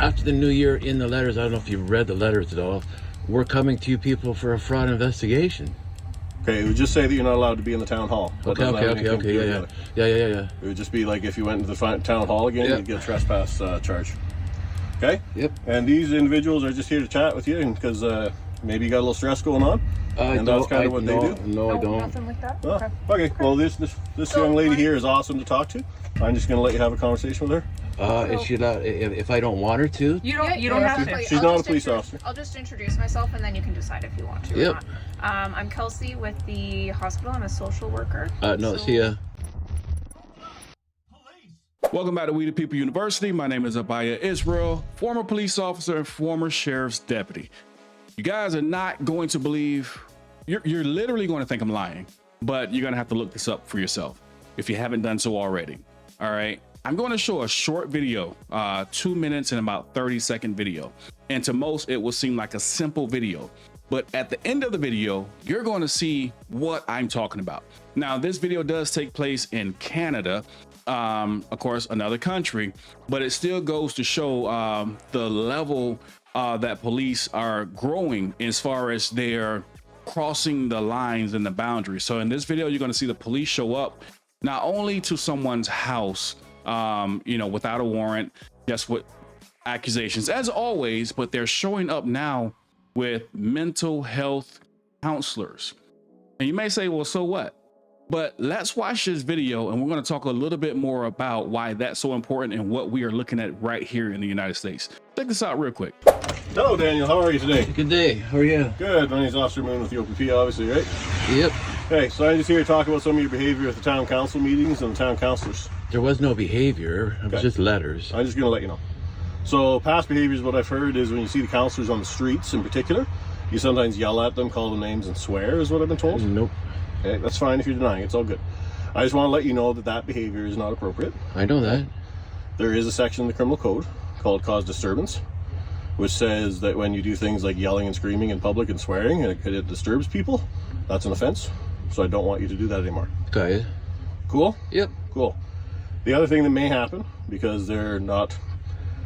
after the new year in the letters, I don't know if you've read the letters at all, we're coming to you people for a fraud investigation. Okay, it would just say that you're not allowed to be in the town hall. Okay, yeah. It would just be like if you went into the town hall again, you'd get a trespass charge. Okay? Yep. And these individuals are just here to chat with you because maybe you got a little stress going on. And that's kind of what they do. No, I don't. Nothing like that? Oh, okay, well this young lady here is awesome to talk to. I'm just going to let you have a conversation with her. Is she not, if I don't want her to? You don't have to. She's not a police officer. I'll just introduce myself and then you can decide if you want to or not. I'm Kelsey with the hospital. I'm a social worker. See ya. Welcome back to We the People University. My name is Abaya Israel, former police officer and former sheriff's deputy. You guys are not going to believe, you're literally going to think I'm lying, but you're going to have to look this up for yourself if you haven't done so already. All right. I'm going to show a short video, 2 minutes and about 30-second video. And to most, it will seem like a simple video. But at the end of the video, you're going to see what I'm talking about. Now, this video does take place in Canada, of course, another country, but it still goes to show the level that police are growing as far as they're crossing the lines and the boundaries. So in this video, you're going to see the police show up not only to someone's house, without a warrant, just with accusations as always, but they're showing up now with mental health counselors. And you may say, well, so what? But let's watch this video and we're going to talk a little bit more about why that's so important and what we are looking at right here in the United States. Check this out real quick. Hello, Daniel. How are you today? Good day. How are you? Good. My name is Officer Moon with the OPP, obviously, right? Yep. Okay, so I'm just here to talk about some of your behavior at the town council meetings and the town councilors. There was no behavior. It was just letters. I'm just going to let you know. So past behaviors, what I've heard is when you see the councilors on the streets in particular, you sometimes yell at them, call them names, and swear is what I've been told. Nope. Okay, that's fine if you're denying it. It's all good. I just want to let you know that that behavior is not appropriate. I know that. There is a section in the criminal code called cause disturbance, which says that when you do things like yelling and screaming in public and swearing and it disturbs people, that's an offense. So I don't want you to do that anymore. Got it. Cool? Yep. Cool. The other thing that may happen, because they're not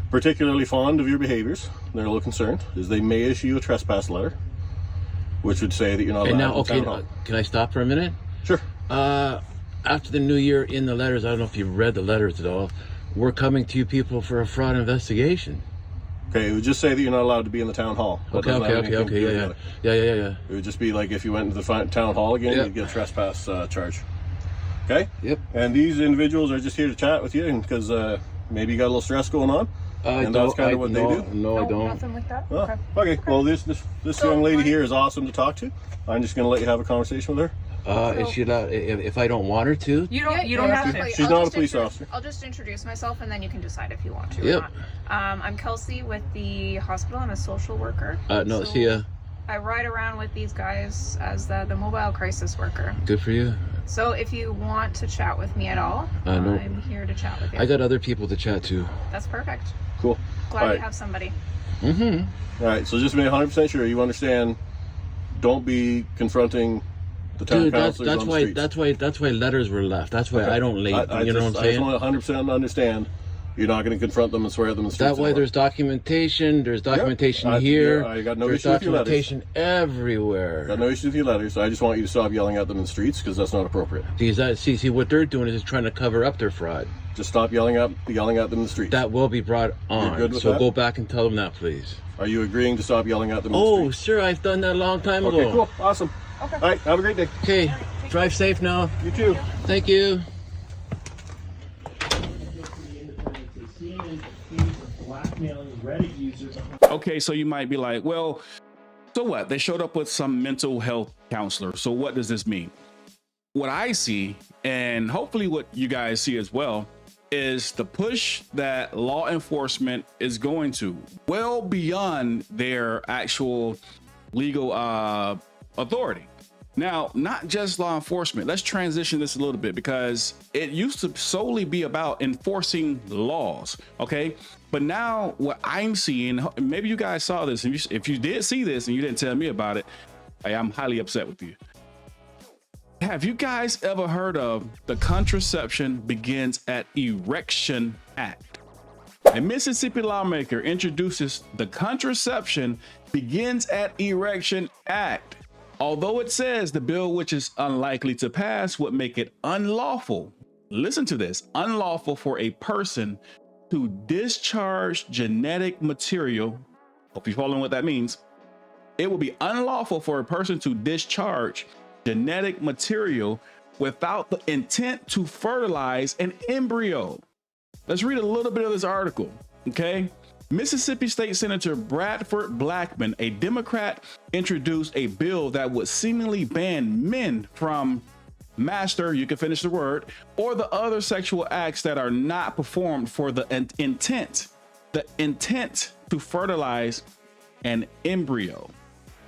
particularly fond of your behaviors, they're a little concerned, is they may issue you a trespass letter, which would say that you're not allowed to town hall. Can I stop for a minute? Sure. After the new year in the letters, I don't know if you've read the letters at all, we're coming to you people for a fraud investigation. Okay, it would just say that you're not allowed to be in the town hall. Okay, yeah. It would just be like if you went into the town hall again, you'd get a trespass charge. Okay? Yep. And these individuals are just here to chat with you because maybe you got a little stress going on. And that's kind of what they do. No, I don't. Nothing like that? Oh, okay, well this young lady here is awesome to talk to. I'm just going to let you have a conversation with her. Is she not, if I don't want her to? You don't have to. She's not a police officer. I'll just introduce myself and then you can decide if you want to Yep. or not. I'm Kelsey with the hospital. I'm a social worker. See ya. I ride around with these guys as the mobile crisis worker. Good for you. So if you want to chat with me at all, No. I'm here to chat with you. I got other people to chat to. That's perfect. Cool. Glad you have somebody. Mm-hmm. All right, so just to be 100% sure you understand, don't be confronting the town councilors on the streets. That's why letters were left. That's why I don't leave. You know what I'm saying? I just want to 100% understand you're not going to confront them and swear at them in the streets. That way there's documentation. There's documentation here. I got no there's issue with your letters. documentation everywhere. Got no issue with your letters. I just want you to stop yelling at them in the streets because that's not appropriate. Because see what they're doing is just trying to cover up their fraud. Just stop yelling at them in the streets. That will be brought on. You're good with so that? go back and tell them that, please. Are you agreeing to stop yelling at them in the Oh, streets? sure, I've done that a long time ago. Okay, cool. Awesome. Okay. All right, have a great day. Okay, drive safe now. You too. Thank you. Okay, so you might be like, well, so what? They showed up with some mental health counselor. So what does this mean? What I see, and hopefully what you guys see as well, is the push that law enforcement is going to well beyond their actual legal authority. Now, not just law enforcement. Let's transition this a little bit because it used to solely be about enforcing laws. Okay. But now what I'm seeing, maybe you guys saw this. If you did see this and you didn't tell me about it, I'm highly upset with you. Have you guys ever heard of the Contraception Begins at Erection Act? A Mississippi lawmaker introduces the Contraception Begins at Erection Act. Although it says the bill, which is unlikely to pass, would make it unlawful. Listen to this: unlawful for a person to discharge genetic material. Hope you're following what that means. It will be unlawful for a person to discharge genetic material without the intent to fertilize an embryo. Let's read a little bit of this article, okay? Mississippi State Senator Bradford Blackman, a Democrat, introduced a bill that would seemingly ban men from master, you can finish the word, or the other sexual acts that are not performed for the intent to fertilize an embryo.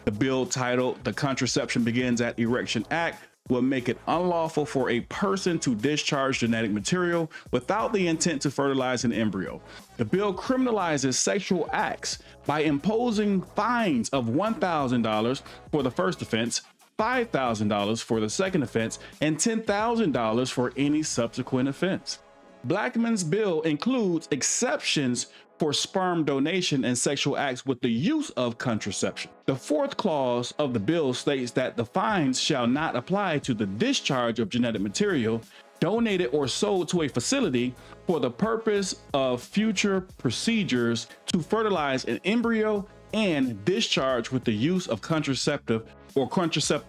The bill, titled The Contraception Begins at Erection Act, will make it unlawful for a person to discharge genetic material without the intent to fertilize an embryo. The bill criminalizes sexual acts by imposing fines of $1,000 for the first offense, $5,000 for the second offense, and $10,000 for any subsequent offense. Blackman's bill includes exceptions for sperm donation and sexual acts with the use of contraception. The fourth clause of the bill states that the fines shall not apply to the discharge of genetic material donated or sold to a facility for the purpose of future procedures to fertilize an embryo and discharge with the use of contraceptive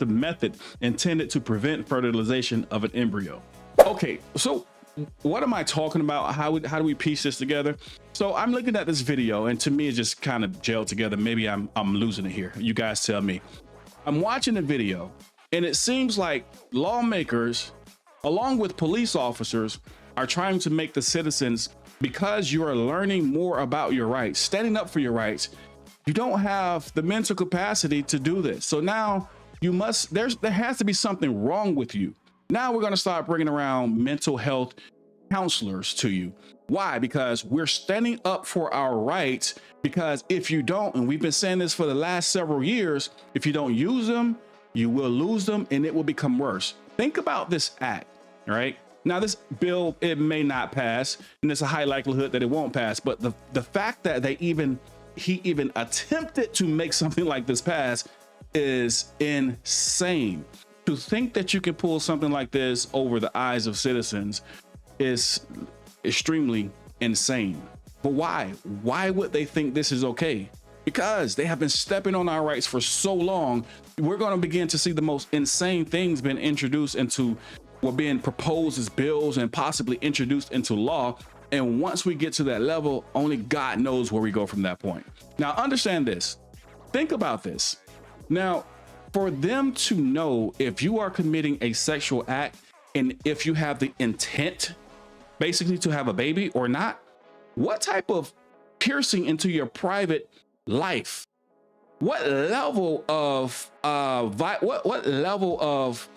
method intended to prevent fertilization of an embryo. Okay, so what am I talking about? How do we piece this together? So I'm looking at this video, and to me it just kind of gelled together. Maybe I'm losing it here. You guys tell me. I'm watching the video, and it seems like lawmakers, along with police officers, are trying to make the citizens, because you are learning more about your rights, standing up for your rights, you don't have the mental capacity to do this. So now you must, there has to be something wrong with you. Now we're going to start bringing around mental health counselors to you. Why? Because we're standing up for our rights. Because if you don't, and we've been saying this for the last several years, if you don't use them, you will lose them and it will become worse. Think about this act, right? Now, this bill, it may not pass, and there's a high likelihood that it won't pass. But the fact that he even attempted to make something like this pass is insane. To think that you can pull something like this over the eyes of citizens is extremely insane. But why? Why would they think this is okay? Because they have been stepping on our rights for so long. We're going to begin to see the most insane things being introduced into, or being proposed as bills and possibly introduced into law. And once we get to that level, only God knows where we go from that point. Now, understand this. Think about this. Now, for them to know if you are committing a sexual act and if you have the intent basically to have a baby or not, what type of piercing into your private life, what level of what level of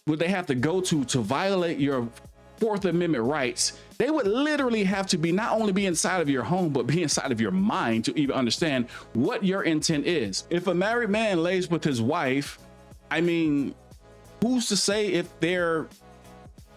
would they have to go to violate your Fourth Amendment rights? They would literally have to be not only be inside of your home, but be inside of your mind to even understand what your intent is. If a married man lays with his wife, I mean, who's to say if they're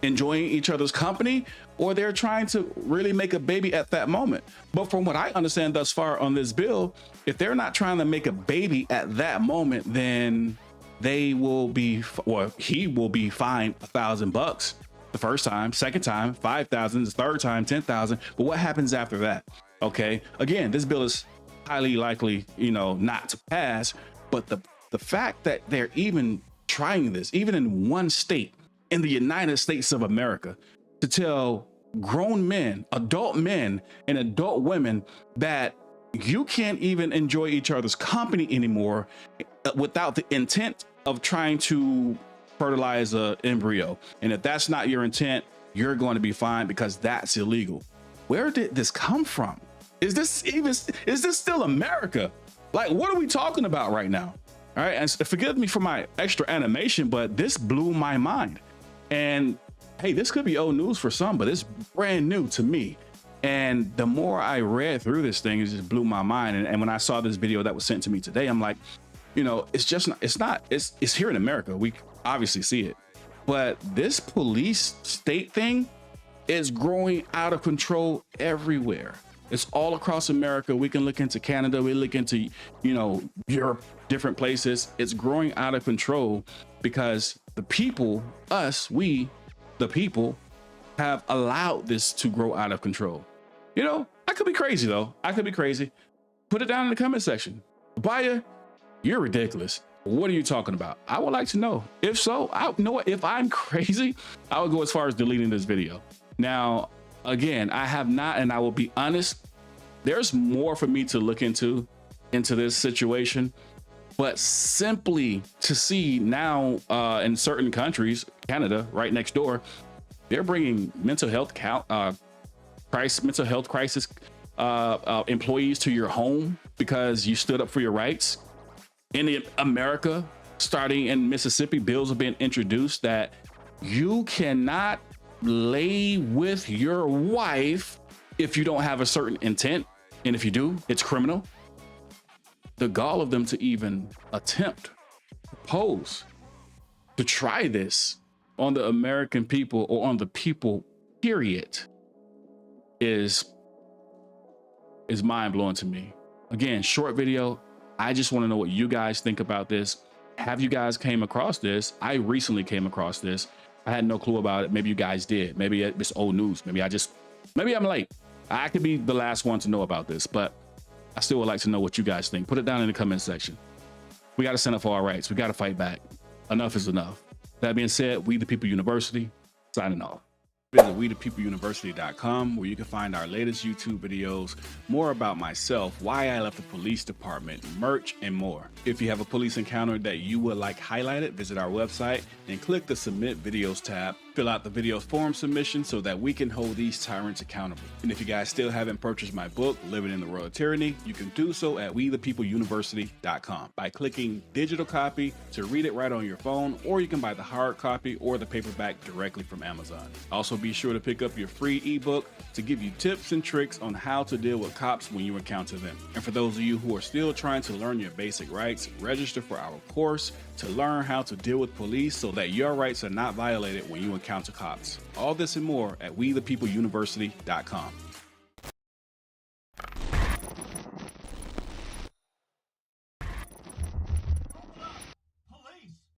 enjoying each other's company or they're trying to really make a baby at that moment? But from what I understand thus far on this bill, if they're not trying to make a baby at that moment, then they will be, or he will be fined $1,000 the first time, second time, 5,000, the third time, 10,000. But what happens after that? Okay. Again, this bill is highly likely, not to pass, but the fact that they're even trying this, even in one state in the United States of America, to tell grown men and adult women that you can't even enjoy each other's company anymore without the intent of trying to fertilize an embryo. And if that's not your intent, you're going to be fined because that's illegal. Where did this come from? Is this still America? Like, what are we talking about right now? All right. And forgive me for my extra animation, but this blew my mind. And hey, this could be old news for some, but it's brand new to me. And the more I read through this thing, it just blew my mind. And when I saw this video that was sent to me today, I'm like, it's here in America. We obviously see it, but this police state thing, is growing out of control everywhere. It's all across America. We can look into Canada, we look into, Europe, different places. It's growing out of control because the people, we, the people, have allowed this to grow out of control. I could be crazy though. I could be crazy. Put it down in the comment section. Abaya, you're ridiculous. What are you talking about? I would like to know. If so, if I'm crazy, I would go as far as deleting this video. Now, again, I have not, and I will be honest, there's more for me to look into this situation, but simply to see now in certain countries, Canada, right next door, they're bringing mental health crisis employees to your home because you stood up for your rights. In America, starting in Mississippi, bills have been introduced that you cannot lay with your wife if you don't have a certain intent, and if you do, it's criminal. The gall of them to even attempt, propose, to try this on the American people or on the people, period, is mind-blowing to me. Again, short video. I just want to know what you guys think about this. Have you guys came across this? I recently came across this. I had no clue about it. Maybe you guys did. Maybe it's old news. Maybe I'm late. I could be the last one to know about this, but I still would like to know what you guys think. Put it down in the comment section. We got to stand up for our rights. We got to fight back. Enough is enough. That being said, We the People University, signing off. Visit WeThePeopleUniversity.com, where you can find our latest YouTube videos, more about myself, why I left the police department, merch, and more. If you have a police encounter that you would like highlighted, visit our website and click the Submit Videos tab. Fill out the video form submission so that we can hold these tyrants accountable. And if you guys still haven't purchased my book, Living in the World of Tyranny, you can do so at WeThePeopleUniversity.com by clicking digital copy to read it right on your phone, or you can buy the hard copy or the paperback directly from Amazon. Also, be sure to pick up your free ebook to give you tips and tricks on how to deal with cops when you encounter them. And for those of you who are still trying to learn your basic rights, register for our course to learn how to deal with police so that your rights are not violated when you encounter cops. All this and more at WeThePeopleUniversity.com.